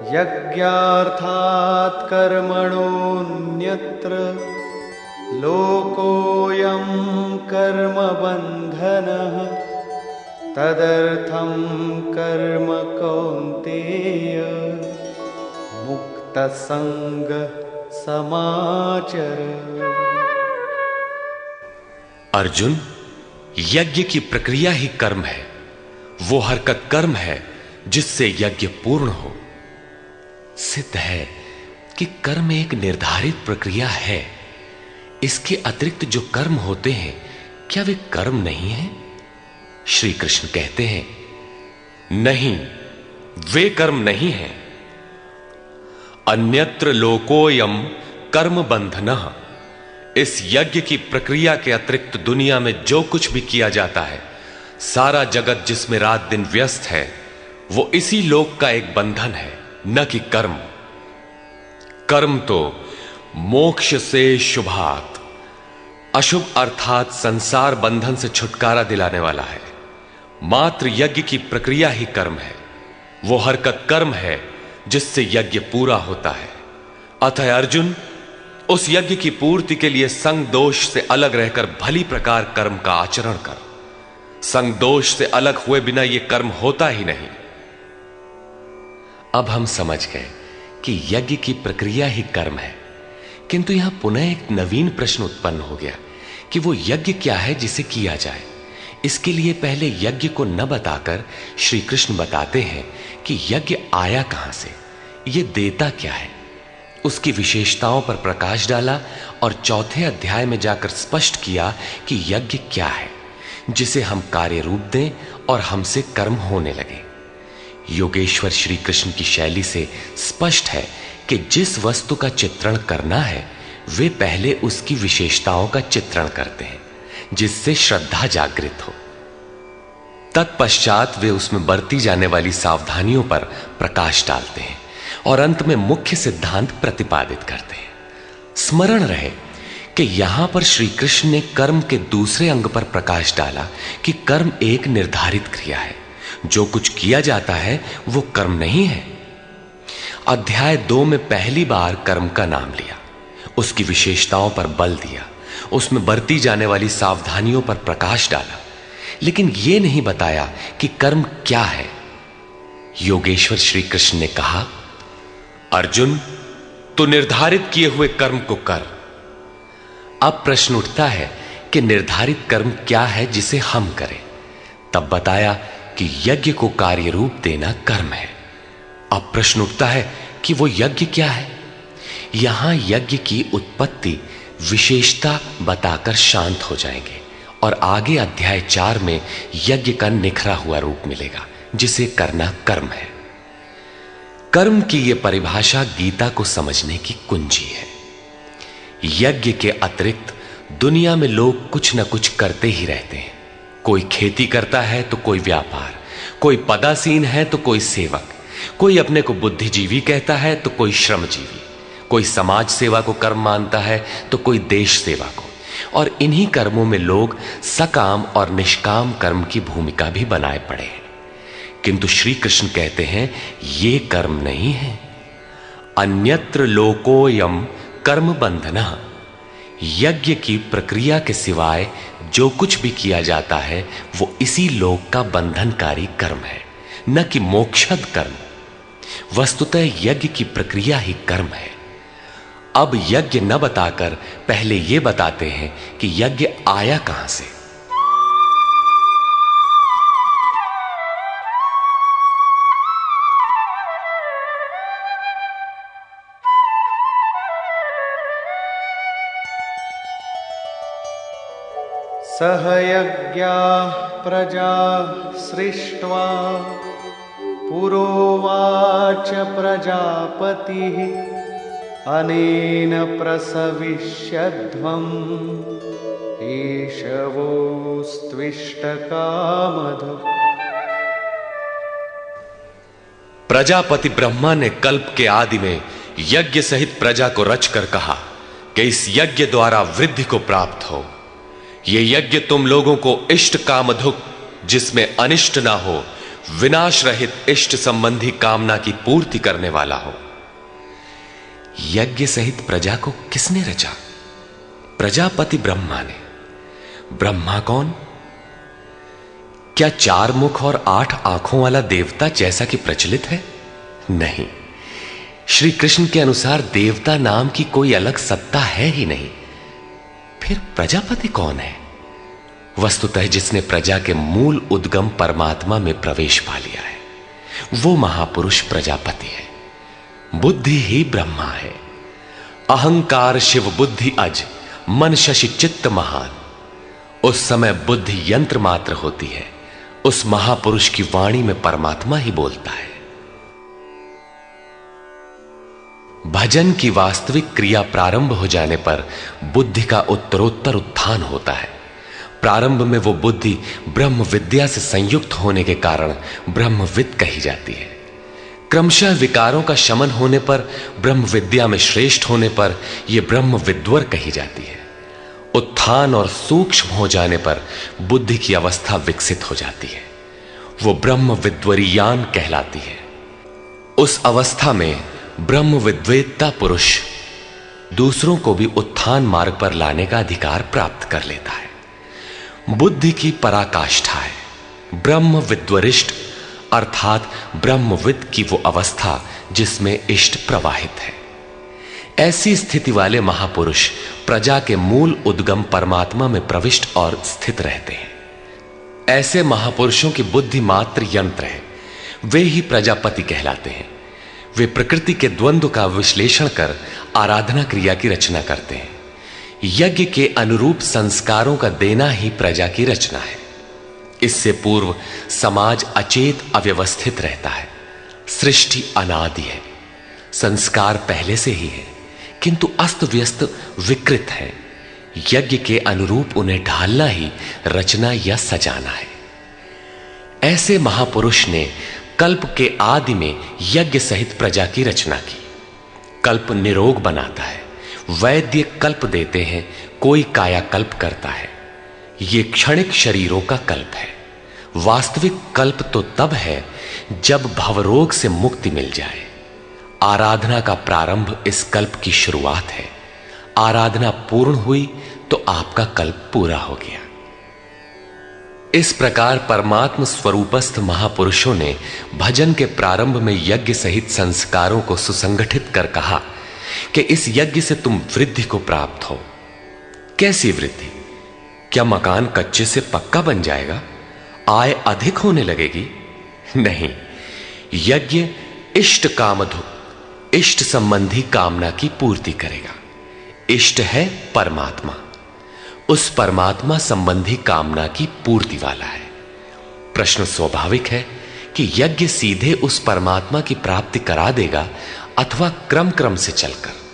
यज्ञार्थात् कर्मणोऽन्यत्र लोकोऽयं कर्मबन्धनः तदर्थं कर्म कौन्तेय मुक्तसंगः समाचर। अर्जुन, यज्ञ की प्रक्रिया ही कर्म है। वो हरकत कर्म है जिससे यज्ञ पूर्ण हो। सिद्ध है कि कर्म एक निर्धारित प्रक्रिया है। इसके अतिरिक्त जो कर्म होते हैं, क्या वे कर्म नहीं हैं? श्री कृष्ण कहते हैं, नहीं, वे कर्म नहीं हैं। अन्यत्र लोकोयम कर्म बंधनः। इस यज्ञ की प्रक्रिया के अतिरिक्त दुनिया में जो कुछ भी किया जाता है, सारा जगत जिसमें रात दिन व्यस्त है, वो इसी लोक का एक बंधन है, न कि कर्म। कर्म तो मोक्ष से शुभात, अशुभ अर्थात संसार बंधन से छुटकारा दिलाने वाला है। मात्र यज्ञ की प्रक्रिया ही कर्म है। वो हरकत कर्म है जिससे यज्ञ पूरा होता है। अतः अर्जुन, उस यज्ञ की पूर्ति के लिए संग दोष से अलग रहकर भली प्रकार कर्म का आचरण कर। संग दोष से अलग हुए बिना यह कर्म होता ही नहीं। अब हम समझ गए कि यज्ञ की प्रक्रिया ही कर्म है, किंतु यहां पुनः एक नवीन प्रश्न उत्पन्न हो गया कि वो यज्ञ क्या है जिसे किया जाए। इसके लिए पहले यज्ञ को न बताकर श्री कृष्ण बताते हैं कि यज्ञ आया कहां से, यह देता क्या है। उसकी विशेषताओं पर प्रकाश डाला और चौथे अध्याय में जाकर स्पष्ट किया कि यज्ञ क्या है जिसे हम कार्य रूप दें और हमसे कर्म होने लगे। योगेश्वर श्री कृष्ण की शैली से स्पष्ट है कि जिस वस्तु का चित्रण करना है, वे पहले उसकी विशेषताओं का चित्रण करते हैं जिससे श्रद्धा जागृत हो। तत्पश्चात वे उसमें बरती जाने वाली सावधानियों पर प्रकाश डालते हैं और अंत में मुख्य सिद्धांत प्रतिपादित करते हैं। स्मरण रहे कि यहां पर श्री कृष्ण ने कर्म के दूसरे अंग पर प्रकाश डाला कि कर्म एक निर्धारित क्रिया है। जो कुछ किया जाता है वो कर्म नहीं है। अध्याय 2 में पहली बार कर्म का नाम लिया, उसकी विशेषताओं पर बल दिया, उसमें बरती जाने वाली सावधानियों पर प्रकाश डाला, लेकिन यह नहीं बताया कि कर्म क्या है। योगेश्वर श्री कृष्ण ने कहा, अर्जुन, तू निर्धारित किए हुए कर्म को कर। अब प्रश्न उठता है कि निर्धारित कर्म क्या है जिसे हम करें। तब बताया कि यज्ञ को कार्य रूप देना कर्म है। अब प्रश्न उठता है कि वो यज्ञ क्या है। यहां यज्ञ की उत्पत्ति विशेषता बताकर शांत हो जाएंगे और आगे अध्याय 4 में यज्ञ का निखरा हुआ रूप मिलेगा जिसे करना कर्म है। कर्म की यह परिभाषा गीता को समझने की कुंजी है। यज्ञ के अतिरिक्त दुनिया में लोग कुछ न कुछ करते ही रहते हैं। कोई खेती करता है तो कोई व्यापार, कोई पदासीन है तो कोई सेवक, कोई अपने को बुद्धिजीवी कहता है तो कोई श्रमजीवी, कोई समाज सेवा को कर्म मानता है तो कोई देश सेवा को। और इन्हीं कर्मों में लोग सकाम और निष्काम कर्म की भूमिका भी बनाए पड़े हैं। किंतु श्री कृष्ण कहते हैं ये कर्म नहीं है। अन्यत्र लोकोयम कर्म बंधनः। यज्ञ की प्रक्रिया के सिवाय जो कुछ भी किया जाता है वो इसी लोक का बंधनकारी कर्म है, न कि मोक्षद कर्म। वस्तुतः यज्ञ की प्रक्रिया ही कर्म है। अब यज्ञ न बताकर पहले यह बताते हैं कि यज्ञ आया कहां से। सह यज्ञाः प्रजा सृष्ट्वा पुरोवाच प्रजापतिः अनेन प्रसविष्यध्वम् ईशवोस्त्विष्टकामधुक्। प्रजापति ब्रह्मा ने कल्प के आदि में यज्ञ सहित प्रजा को रचकर कहा कि इस यज्ञ द्वारा वृद्धि को प्राप्त हो। यह यज्ञ तुम लोगों को इष्ट कामधुक, जिसमें अनिष्ट ना हो, विनाश रहित इष्ट संबंधी कामना की पूर्ति करने वाला हो। यज्ञ सहित प्रजा को किसने रचा? प्रजापति ब्रह्मा ने। ब्रह्मा कौन? क्या 4 मुख और 8 आंखों वाला देवता जैसा कि प्रचलित है? नहीं, श्री कृष्ण के अनुसार देवता नाम की कोई अलग सत्ता है ही नहीं। फिर प्रजापति कौन है? वस्तुतः जिसने प्रजा के मूल उद्गम परमात्मा में प्रवेश पा लिया है, वो महापुरुष प्रजापति है। बुद्धि ही ब्रह्मा है। अहंकार शिव बुद्धि अज, मन शशि चित्त महान। उस समय बुद्धि यंत्र मात्र होती है। उस महापुरुष की वाणी में परमात्मा ही बोलता है। भजन की वास्तविक क्रिया प्रारंभ हो जाने पर बुद्धि का उत्तरोत्तर उत्थान होता है। प्रारंभ में वो बुद्धि ब्रह्म विद्या से संयुक्त होने के कारण ब्रह्मविद कही जाती है। क्रमशः विकारों का शमन होने पर, ब्रह्म विद्या में श्रेष्ठ होने पर यह ब्रह्म विद्वर कही जाती है। उत्थान और सूक्ष्म हो जाने पर बुद्धि की अवस्था विकसित हो जाती है। वो ब्रह्म विद्वरीयान कहलाती है। उस अवस्था में ब्रह्म विद्वेत्ता पुरुष दूसरों को भी उत्थान मार्ग पर लाने का अधिकार प्राप्त कर लेता है। बुद्धि की पराकाष्ठा है ब्रह्म विद्वरिष्ठ, अर्थात ब्रह्मविद की वो अवस्था जिसमें इष्ट प्रवाहित है। ऐसी स्थिति वाले महापुरुष प्रजा के मूल उद्गम परमात्मा में प्रविष्ट और स्थित रहते हैं। ऐसे महापुरुषों की बुद्धि मात्र यंत्र है। वे ही प्रजापति कहलाते हैं। वे प्रकृति के द्वंद्व का विश्लेषण कर आराधना क्रिया की रचना करते हैं। यज्ञ के अनुरूप संस्कारों का देना ही प्रजा की रचना है। इससे पूर्व समाज अचेत अव्यवस्थित रहता है। सृष्टि अनादि है। संस्कार पहले से ही है, किंतु अस्त व्यस्त विकृत है। यज्ञ के अनुरूप उन्हें ढालना ही रचना या सजाना है। ऐसे महापुरुष ने कल्प के आदि में यज्ञ सहित प्रजा की रचना की। कल्प निरोग बनाता है। वैद्य कल्प देते हैं, कोई कायाकल्प करता है। ये क्षणिक शरीरों का कल्प है। वास्तविक कल्प तो तब है जब भवरोग से मुक्ति मिल जाए। आराधना का प्रारंभ इस कल्प की शुरुआत है। आराधना पूर्ण हुई तो आपका कल्प पूरा हो गया। इस प्रकार परमात्म स्वरूपस्थ महापुरुषों ने भजन के प्रारंभ में यज्ञ सहित संस्कारों को सुसंगठित कर कहा कि इस यज्ञ से तुम वृद्धि को प्राप्त हो। कैसी वृद्धि? क्या मकान कच्चे से पक्का बन जाएगा? आय अधिक होने लगेगी? नहीं, यज्ञ इष्ट कामधु, इष्ट संबंधी कामना की पूर्ति करेगा। इष्ट है परमात्मा। उस परमात्मा संबंधी कामना की पूर्ति वाला है। प्रश्न स्वाभाविक है कि यज्ञ सीधे उस परमात्मा की प्राप्ति करा देगा अथवा क्रम क्रम से चलकर।